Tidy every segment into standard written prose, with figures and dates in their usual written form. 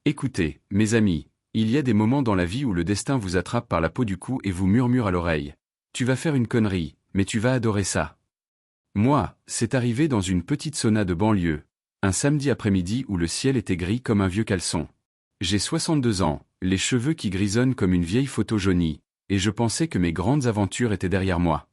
Écoutez, mes amis, il y a des moments dans la vie où le destin vous attrape par la peau du cou et vous murmure à l'oreille. Tu vas faire une connerie, mais tu vas adorer ça. Moi, c'est arrivé dans une petite sauna de banlieue, un samedi après-midi où le ciel était gris comme un vieux caleçon. J'ai 62 ans, les cheveux qui grisonnent comme une vieille photo jaunie, et je pensais que mes grandes aventures étaient derrière moi.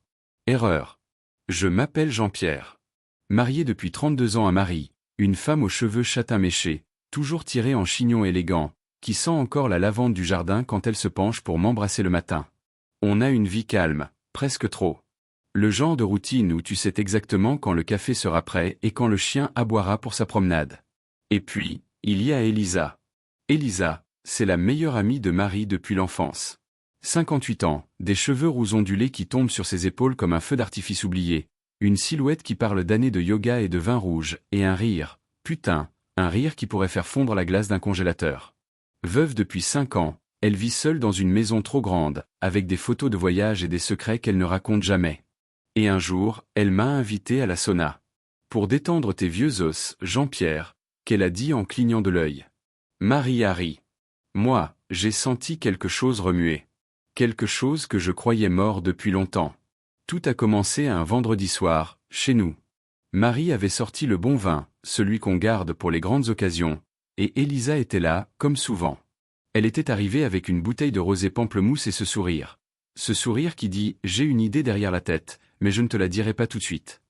Erreur. Je m'appelle Jean-Pierre. Marié depuis 32 ans à Marie, une femme aux cheveux châtain méchés, toujours tirée en chignon élégant, qui sent encore la lavande du jardin quand elle se penche pour m'embrasser le matin. On a une vie calme, presque trop. Le genre de routine où tu sais exactement quand le café sera prêt et quand le chien aboiera pour sa promenade. Et puis, il y a Elisa. Elisa, c'est la meilleure amie de Marie depuis l'enfance. 58 ans, des cheveux roux ondulés qui tombent sur ses épaules comme un feu d'artifice oublié, une silhouette qui parle d'années de yoga et de vin rouge, et un rire, putain, un rire qui pourrait faire fondre la glace d'un congélateur. Veuve depuis 5 ans, elle vit seule dans une maison trop grande, avec des photos de voyage et des secrets qu'elle ne raconte jamais. Et un jour, elle m'a invité à la sauna. Pour détendre tes vieux os, Jean-Pierre, qu'elle a dit en clignant de l'œil. Marie a ri. Moi, j'ai senti quelque chose remuer. Quelque chose que je croyais mort depuis longtemps. Tout a commencé un vendredi soir, chez nous. Marie avait sorti le bon vin, celui qu'on garde pour les grandes occasions, et Elisa était là, comme souvent. Elle était arrivée avec une bouteille de rosé pamplemousse et ce sourire. Ce sourire qui dit « J'ai une idée derrière la tête, mais je ne te la dirai pas tout de suite ».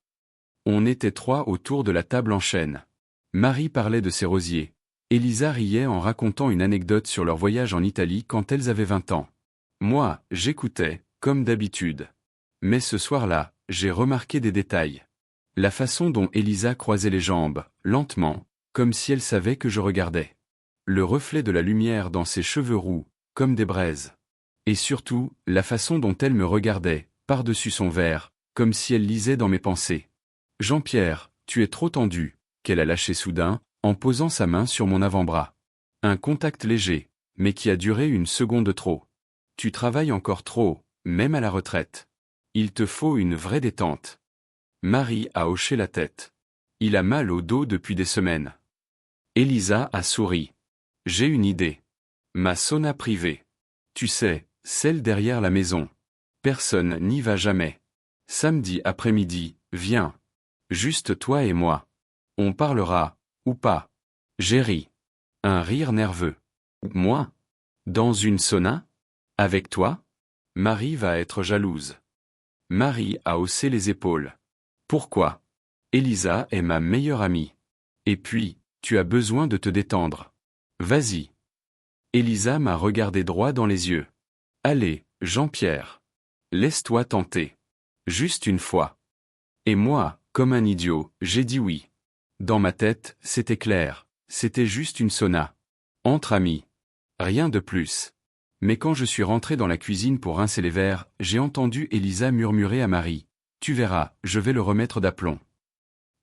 On était 3 autour de la table en chaîne. Marie parlait de ses rosiers. Elisa riait en racontant une anecdote sur leur voyage en Italie quand elles avaient 20 ans. Moi, j'écoutais, comme d'habitude. Mais ce soir-là, j'ai remarqué des détails. La façon dont Elisa croisait les jambes, lentement, comme si elle savait que je regardais. Le reflet de la lumière dans ses cheveux roux, comme des braises. Et surtout, la façon dont elle me regardait, par-dessus son verre, comme si elle lisait dans mes pensées. « Jean-Pierre, tu es trop tendu », qu'elle a lâché soudain, en posant sa main sur mon avant-bras. Un contact léger, mais qui a duré une seconde trop. Tu travailles encore trop, même à la retraite. Il te faut une vraie détente. Marie a hoché la tête. Il a mal au dos depuis des semaines. Elisa a souri. J'ai une idée. Ma sauna privée. Tu sais, celle derrière la maison. Personne n'y va jamais. Samedi après-midi, viens. Juste toi et moi. On parlera, ou pas. J'ai ri. Un rire nerveux. Moi? Dans une sauna? Avec toi? Marie va être jalouse. Marie a haussé les épaules. Pourquoi? Elisa est ma meilleure amie. Et puis, tu as besoin de te détendre. Vas-y. Elisa m'a regardé droit dans les yeux. Allez, Jean-Pierre. Laisse-toi tenter. Juste une fois. Et moi, comme un idiot, j'ai dit oui. Dans ma tête, c'était clair, c'était juste une sauna. Entre amis. Rien de plus. Mais quand je suis rentré dans la cuisine pour rincer les verres, j'ai entendu Elisa murmurer à Marie. Tu verras, je vais le remettre d'aplomb.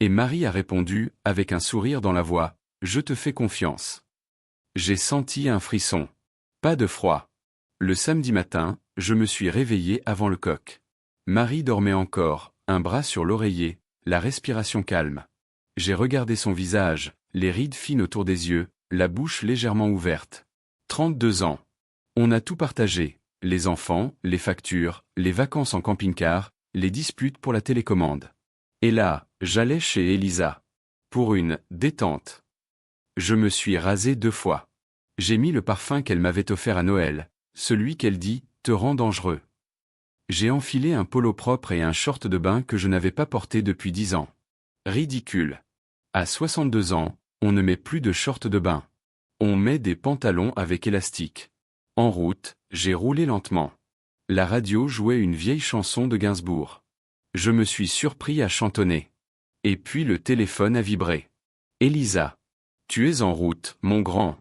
Et Marie a répondu, avec un sourire dans la voix, je te fais confiance. J'ai senti un frisson. Pas de froid. Le samedi matin, je me suis réveillé avant le coq. Marie dormait encore, un bras sur l'oreiller, la respiration calme. J'ai regardé son visage, les rides fines autour des yeux, la bouche légèrement ouverte. 32 ans. On a tout partagé, les enfants, les factures, les vacances en camping-car, les disputes pour la télécommande. Et là, j'allais chez Elisa. Pour une détente. Je me suis rasé 2 fois. J'ai mis le parfum qu'elle m'avait offert à Noël, celui qu'elle dit « te rend dangereux ». J'ai enfilé un polo propre et un short de bain que je n'avais pas porté depuis 10 ans. Ridicule. À 62 ans, on ne met plus de short de bain. On met des pantalons avec élastique. En route, j'ai roulé lentement. La radio jouait une vieille chanson de Gainsbourg. Je me suis surpris à chantonner. Et puis le téléphone a vibré. Elisa. Tu es en route, mon grand.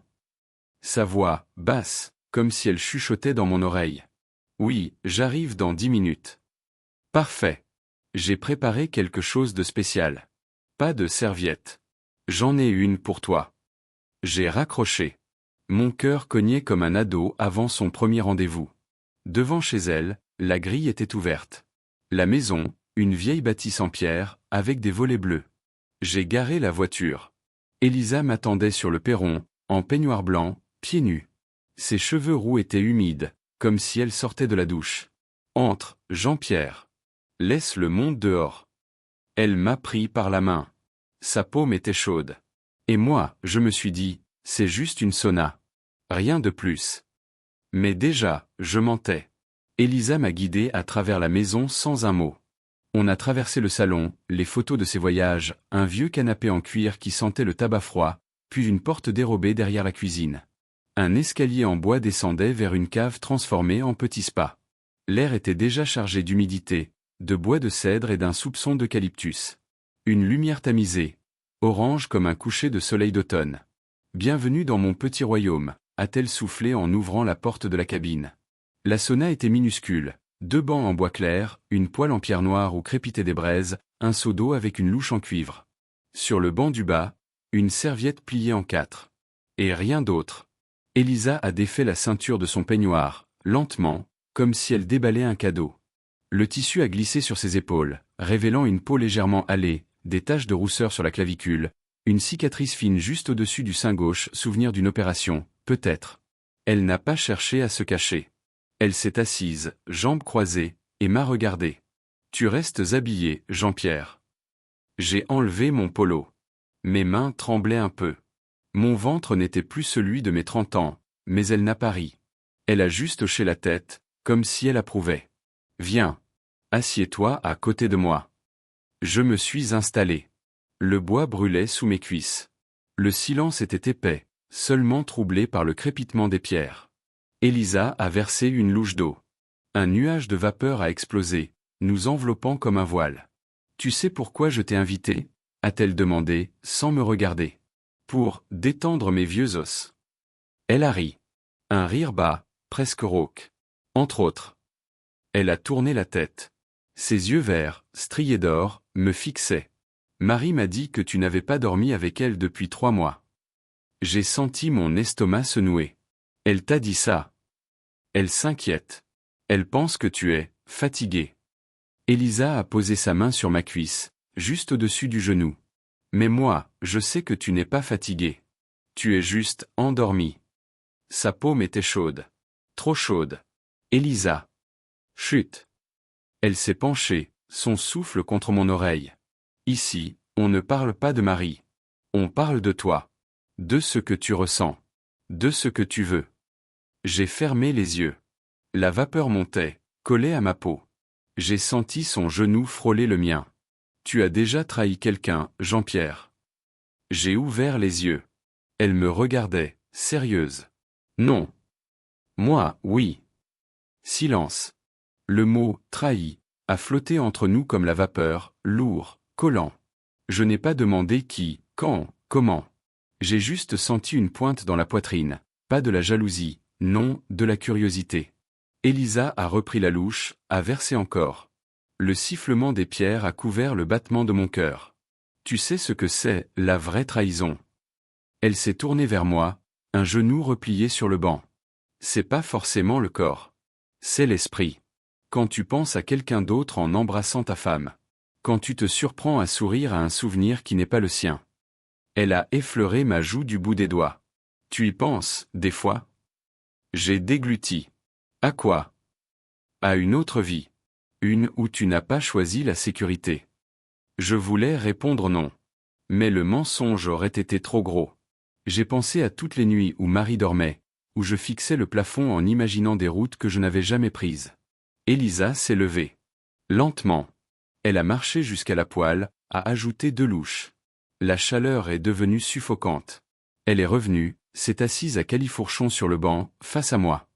Sa voix, basse, comme si elle chuchotait dans mon oreille. Oui, j'arrive dans 10 minutes. Parfait. J'ai préparé quelque chose de spécial. Pas de serviette. J'en ai une pour toi. J'ai raccroché. Mon cœur cognait comme un ado avant son premier rendez-vous. Devant chez elle, la grille était ouverte. La maison, une vieille bâtisse en pierre, avec des volets bleus. J'ai garé la voiture. Elisa m'attendait sur le perron, en peignoir blanc, pieds nus. Ses cheveux roux étaient humides, comme si elle sortait de la douche. Entre, Jean-Pierre. Laisse le monde dehors. Elle m'a pris par la main. Sa paume était chaude. Et moi, je me suis dit, c'est juste une sauna. Rien de plus. Mais déjà, je mentais. Elisa m'a guidé à travers la maison sans un mot. On a traversé le salon, les photos de ses voyages, un vieux canapé en cuir qui sentait le tabac froid, puis une porte dérobée derrière la cuisine. Un escalier en bois descendait vers une cave transformée en petit spa. L'air était déjà chargé d'humidité, de bois de cèdre et d'un soupçon d'eucalyptus. Une lumière tamisée, orange comme un coucher de soleil d'automne. « Bienvenue dans mon petit royaume », a-t-elle soufflé en ouvrant la porte de la cabine. La sauna était minuscule, 2 bancs en bois clair, une poêle en pierre noire où crépitaient des braises, un seau d'eau avec une louche en cuivre. Sur le banc du bas, une serviette pliée en 4. Et rien d'autre. Elisa a défait la ceinture de son peignoir, lentement, comme si elle déballait un cadeau. Le tissu a glissé sur ses épaules, révélant une peau légèrement hâlée, des taches de rousseur sur la clavicule, une cicatrice fine juste au-dessus du sein gauche, souvenir d'une opération, peut-être. Elle n'a pas cherché à se cacher. Elle s'est assise, jambes croisées, et m'a regardé. « Tu restes habillé, Jean-Pierre. » J'ai enlevé mon polo. Mes mains tremblaient un peu. Mon ventre n'était plus celui de mes 30 ans, mais elle n'a pas ri. Elle a juste hoché la tête, comme si elle approuvait. « Viens. Assieds-toi à côté de moi. » Je me suis installé. Le bois brûlait sous mes cuisses. Le silence était épais, seulement troublé par le crépitement des pierres. Elisa a versé une louche d'eau. Un nuage de vapeur a explosé, nous enveloppant comme un voile. « Tu sais pourquoi je t'ai invité ?» a-t-elle demandé, sans me regarder. « Pour détendre mes vieux os. » Elle a ri. Un rire bas, presque rauque. Entre autres. Elle a tourné la tête. Ses yeux verts, striés d'or, me fixaient. « Marie m'a dit que tu n'avais pas dormi avec elle depuis 3 mois. » J'ai senti mon estomac se nouer. « Elle t'a dit ça. » Elle s'inquiète. Elle pense que tu es fatigué. Elisa a posé sa main sur ma cuisse, juste au-dessus du genou. Mais moi, je sais que tu n'es pas fatigué. Tu es juste endormi. Sa paume était chaude. Trop chaude. Elisa. Chut. Elle s'est penchée, son souffle contre mon oreille. Ici, on ne parle pas de Marie. On parle de toi. De ce que tu ressens. De ce que tu veux. J'ai fermé les yeux. La vapeur montait, collait à ma peau. J'ai senti son genou frôler le mien. Tu as déjà trahi quelqu'un, Jean-Pierre. J'ai ouvert les yeux. Elle me regardait, sérieuse. Non. Moi, oui. Silence. Le mot « trahi » a flotté entre nous comme la vapeur, lourd, collant. Je n'ai pas demandé qui, quand, comment. J'ai juste senti une pointe dans la poitrine, pas de la jalousie, non, de la curiosité. Elisa a repris la louche, a versé encore. Le sifflement des pierres a couvert le battement de mon cœur. Tu sais ce que c'est, la vraie trahison. Elle s'est tournée vers moi, un genou replié sur le banc. C'est pas forcément le corps. C'est l'esprit. Quand tu penses à quelqu'un d'autre en embrassant ta femme. Quand tu te surprends à sourire à un souvenir qui n'est pas le sien. Elle a effleuré ma joue du bout des doigts. Tu y penses, des fois? J'ai dégluti. À quoi? À une autre vie. Une où tu n'as pas choisi la sécurité. Je voulais répondre non. Mais le mensonge aurait été trop gros. J'ai pensé à toutes les nuits où Marie dormait, où je fixais le plafond en imaginant des routes que je n'avais jamais prises. Elisa s'est levée. Lentement. Elle a marché jusqu'à la poêle, a ajouté 2 louches. La chaleur est devenue suffocante. Elle est revenue, s'est assise à califourchon sur le banc, face à moi.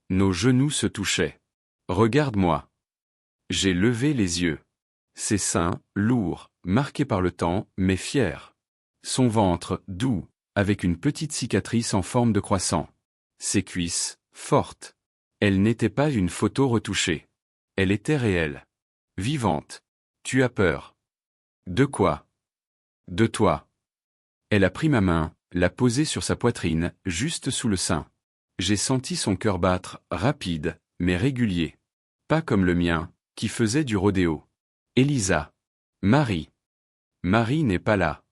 Nos genoux se touchaient. Regarde-moi. J'ai levé les yeux. Ses seins, lourds, marqués par le temps, mais fiers. Son ventre, doux, avec une petite cicatrice en forme de croissant. Ses cuisses, fortes. Elle n'était pas une photo retouchée. Elle était réelle. Vivante. Tu as peur. De quoi? De toi. Elle a pris ma main, l'a posée sur sa poitrine, juste sous le sein. J'ai senti son cœur battre, rapide, mais régulier. Pas comme le mien, qui faisait du rodéo. Elisa. Marie. Marie n'est pas là.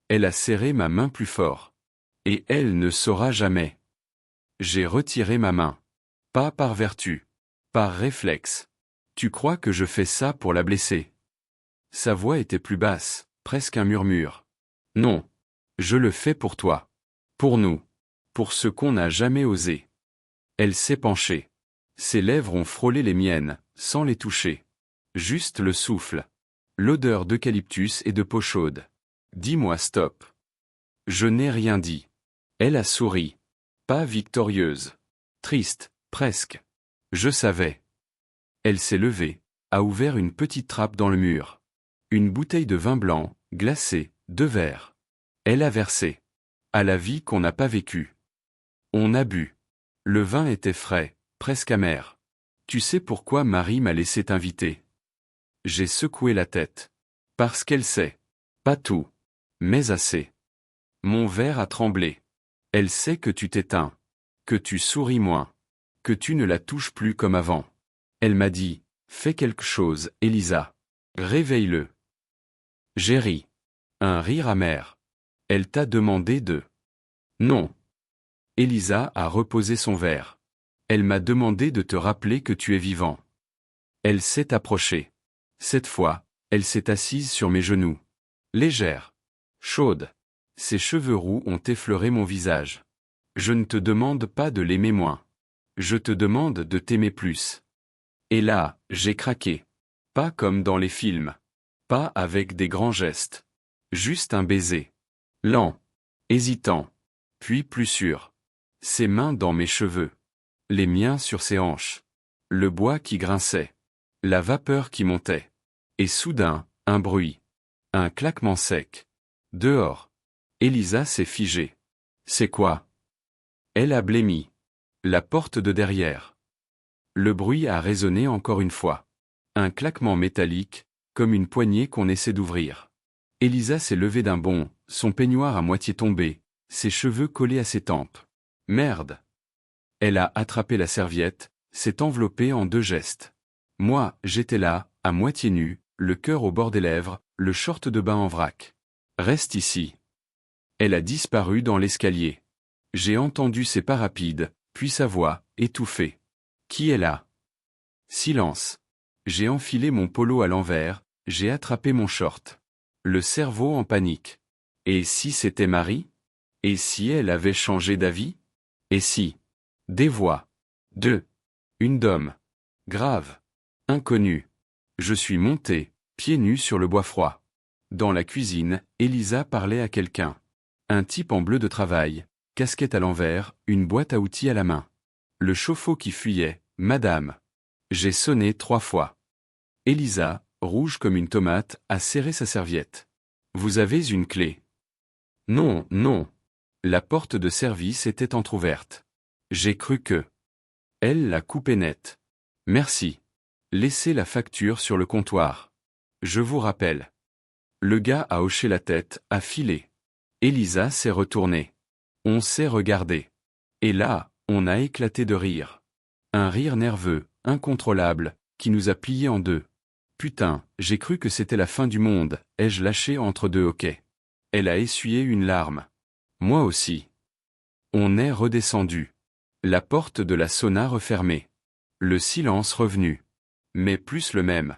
Elle a serré ma main plus fort. Et elle ne saura jamais. J'ai retiré ma main. Pas par vertu. Par réflexe. Tu crois que je fais ça pour la blesser? Sa voix était plus basse, presque un murmure. Non. Je le fais pour toi. Pour nous. Pour ce qu'on n'a jamais osé. Elle s'est penchée. Ses lèvres ont frôlé les miennes, sans les toucher. Juste le souffle. L'odeur d'eucalyptus et de peau chaude. Dis-moi stop. Je n'ai rien dit. Elle a souri. Pas victorieuse. Triste, presque. Je savais. Elle s'est levée, a ouvert une petite trappe dans le mur. Une bouteille de vin blanc, glacé, 2 verres. Elle a versé. À la vie qu'on n'a pas vécue. On a bu. Le vin était frais, presque amer. Tu sais pourquoi Marie m'a laissé t'inviter? J'ai secoué la tête. Parce qu'elle sait. Pas tout. Mais assez. Mon verre a tremblé. Elle sait que tu t'éteins. Que tu souris moins. Que tu ne la touches plus comme avant. Elle m'a dit, fais quelque chose, Elisa. Réveille-le. J'ai ri. Un rire amer. Elle t'a demandé de... Non. Elisa a reposé son verre. Elle m'a demandé de te rappeler que tu es vivant. Elle s'est approchée. Cette fois, elle s'est assise sur mes genoux. Légère. Chaude. Ses cheveux roux ont effleuré mon visage. Je ne te demande pas de l'aimer moins. Je te demande de t'aimer plus. Et là, j'ai craqué. Pas comme dans les films. Pas avec des grands gestes. Juste un baiser. Lent. Hésitant. Puis plus sûr. Ses mains dans mes cheveux. Les miens sur ses hanches. Le bois qui grinçait. La vapeur qui montait. Et soudain, un bruit. Un claquement sec. Dehors. Elisa s'est figée. C'est quoi? Elle a blêmi. La porte de derrière. Le bruit a résonné encore une fois. Un claquement métallique, comme une poignée qu'on essaie d'ouvrir. Elisa s'est levée d'un bond, son peignoir à moitié tombé, ses cheveux collés à ses tempes. Merde! Elle a attrapé la serviette, s'est enveloppée en 2 gestes. Moi, j'étais là, à moitié nu, le cœur au bord des lèvres, le short de bain en vrac. Reste ici. Elle a disparu dans l'escalier. J'ai entendu ses pas rapides, puis sa voix, étouffée. Qui est là? Silence. J'ai enfilé mon polo à l'envers, j'ai attrapé mon short. Le cerveau en panique. Et si c'était Marie? Et si elle avait changé d'avis? Et si? Des voix. 2. Une d'homme. Grave. Inconnue. Je suis monté, pieds nus sur le bois froid. Dans la cuisine, Elisa parlait à quelqu'un. Un type en bleu de travail, casquette à l'envers, une boîte à outils à la main. Le chauffe-eau qui fuyait, Madame. J'ai sonné 3 fois. Elisa, rouge comme une tomate, a serré sa serviette. Vous avez une clé? Non, non. La porte de service était entr'ouverte. J'ai cru que... Elle l'a coupé net. Merci. Laissez la facture sur le comptoir. Je vous rappelle. Le gars a hoché la tête, a filé. Elisa s'est retournée. On s'est regardé. Et là, on a éclaté de rire. Un rire nerveux, incontrôlable, qui nous a pliés en 2. Putain, j'ai cru que c'était la fin du monde, ai-je lâché entre 2 hoquets. Elle a essuyé une larme. Moi aussi. On est redescendu. La porte de la sauna refermée. Le silence revenu. Mais plus le même.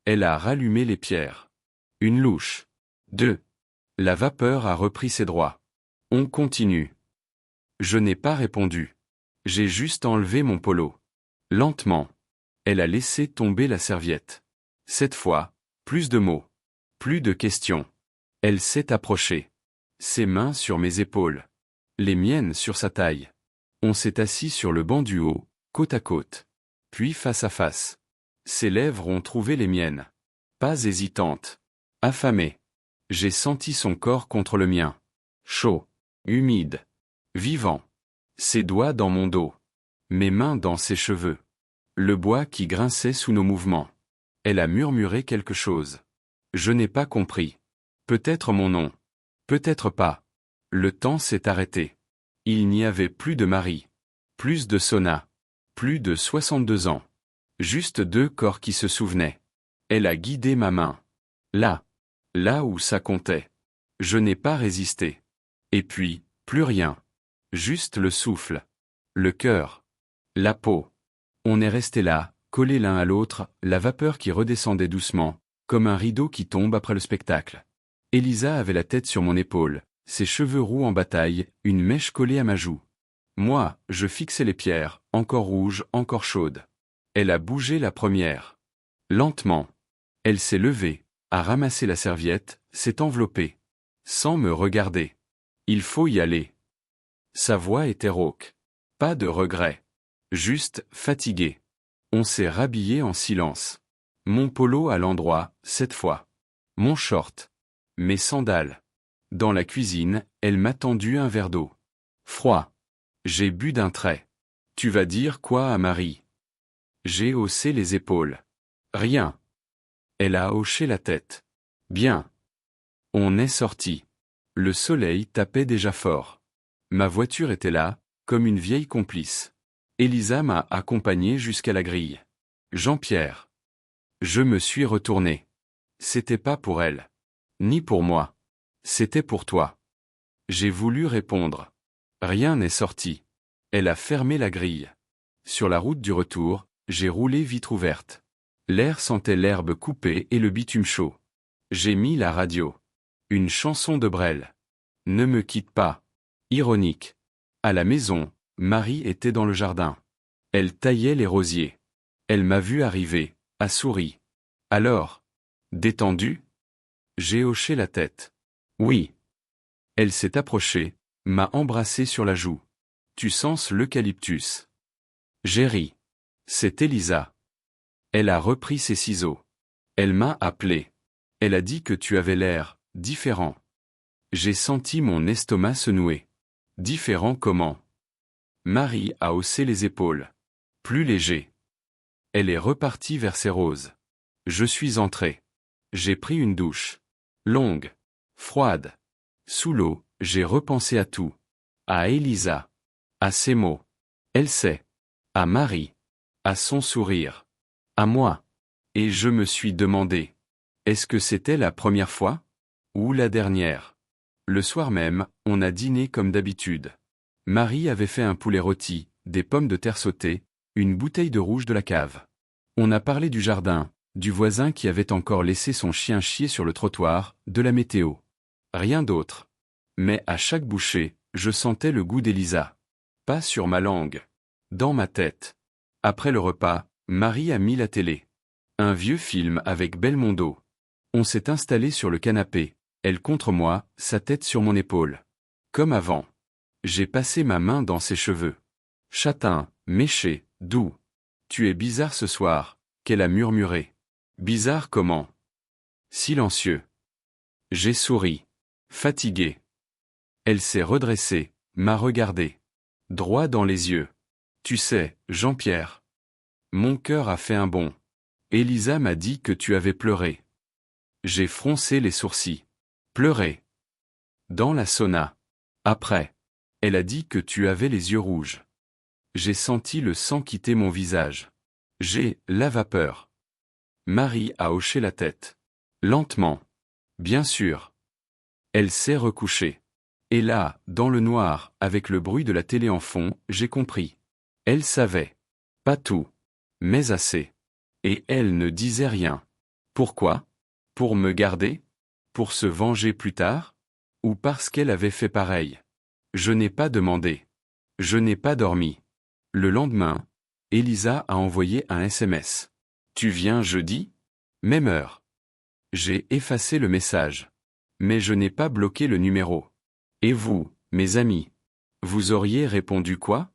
Elle a rallumé les pierres. Une louche. 2. La vapeur a repris ses droits. On continue. Je n'ai pas répondu. J'ai juste enlevé mon polo. Lentement. Elle a laissé tomber la serviette. Cette fois, plus de mots. Plus de questions. Elle s'est approchée. Ses mains sur mes épaules. Les miennes sur sa taille. On s'est assis sur le banc du haut, côte à côte. Puis face à face. Ses lèvres ont trouvé les miennes. Pas hésitantes. Affamées. J'ai senti son corps contre le mien. Chaud. Humide. Vivant. Ses doigts dans mon dos. Mes mains dans ses cheveux. Le bois qui grinçait sous nos mouvements. Elle a murmuré quelque chose. Je n'ai pas compris. Peut-être mon nom. Peut-être pas. Le temps s'est arrêté. Il n'y avait plus de Marie. Plus de sauna. Plus de 62 ans. Juste 2 corps qui se souvenaient. Elle a guidé ma main. Là. Là où ça comptait. Je n'ai pas résisté. Et puis, Plus rien. Juste le souffle. Le cœur. La peau. On est resté là, collés l'un à l'autre, la vapeur qui redescendait doucement, comme un rideau qui tombe après le spectacle. Elisa avait la tête sur mon épaule, ses cheveux roux en bataille, une mèche collée à ma joue. Moi, je fixais les pierres, encore rouges, encore chaudes. Elle a bougé la première. Lentement. Elle s'est levée, a ramassé la serviette, s'est enveloppée. Sans me regarder. Il faut y aller. Sa voix était rauque. Pas de regret. Juste fatigué. On s'est rhabillé en silence. Mon polo à l'endroit, cette fois. Mon short. Mes sandales. Dans la cuisine, elle m'a tendu un verre d'eau. Froid. J'ai bu d'un trait. Tu vas dire quoi à Marie? J'ai haussé les épaules. Rien. Elle a hoché la tête. Bien. On est sorti. Le soleil tapait déjà fort. Ma voiture était là, comme une vieille complice. Elisa m'a accompagné jusqu'à la grille. Jean-Pierre. Je me suis retourné. C'était pas pour elle. Ni pour moi. C'était pour toi. J'ai voulu répondre. Rien n'est sorti. Elle a fermé la grille. Sur la route du retour, j'ai roulé vitre ouverte. L'air sentait l'herbe coupée et le bitume chaud. J'ai mis la radio. Une chanson de Brel. Ne me quitte pas. Ironique. À la maison, Marie était dans le jardin. Elle taillait les rosiers. Elle m'a vu arriver, a souri. Alors? Détendu? J'ai hoché la tête. Oui. Elle s'est approchée, m'a embrassé sur la joue. Tu sens l'eucalyptus. J'ai ri. C'est Elisa. Elle a repris ses ciseaux. Elle m'a appelé. Elle a dit que tu avais l'air différent. J'ai senti mon estomac se nouer. Différent comment? Marie a haussé les épaules. Plus léger. Elle est repartie vers ses roses. Je suis entré. J'ai pris une douche. Longue. Froide. Sous l'eau, j'ai repensé à tout. À Elisa. À ses mots. Elle sait. À Marie. À son sourire. À moi. Et je me suis demandé. Est-ce que c'était la première fois? Ou la dernière? Le soir même, on a dîné comme d'habitude. Marie avait fait un poulet rôti, des pommes de terre sautées, une bouteille de rouge de la cave. On a parlé du jardin, du voisin qui avait encore laissé son chien chier sur le trottoir, de la météo. Rien d'autre. Mais à chaque bouchée, je sentais le goût d'Elisa. Pas sur ma langue. Dans ma tête. Après le repas, Marie a mis la télé. Un vieux film avec Belmondo. On s'est installé sur le canapé, elle contre moi, sa tête sur mon épaule. Comme avant. J'ai passé ma main dans ses cheveux. Châtain, méché, doux. Tu es bizarre ce soir, qu'elle a murmuré. Bizarre comment? Silencieux. J'ai souri. Fatigué. Elle s'est redressée, m'a regardé. Droit dans les yeux. Tu sais, Jean-Pierre. Mon cœur a fait un bond. Elisa m'a dit que tu avais pleuré. J'ai froncé les sourcils. Pleuré. Dans la sauna. Après. Elle a dit que tu avais les yeux rouges. J'ai senti le sang quitter mon visage. J'ai la vapeur. Marie a hoché la tête. Lentement. Bien sûr. Elle s'est recouchée. Et là, dans le noir, avec le bruit de la télé en fond, j'ai compris. Elle savait. Pas tout. Mais assez. Et elle ne disait rien. Pourquoi? Pour me garder? Pour se venger plus tard? Ou parce qu'elle avait fait pareil? Je n'ai pas demandé. Je n'ai pas dormi. Le lendemain, Elisa a envoyé un SMS. Tu viens jeudi? Même heure. J'ai effacé le message. Mais je n'ai pas bloqué le numéro. Et vous, mes amis? Vous auriez répondu quoi?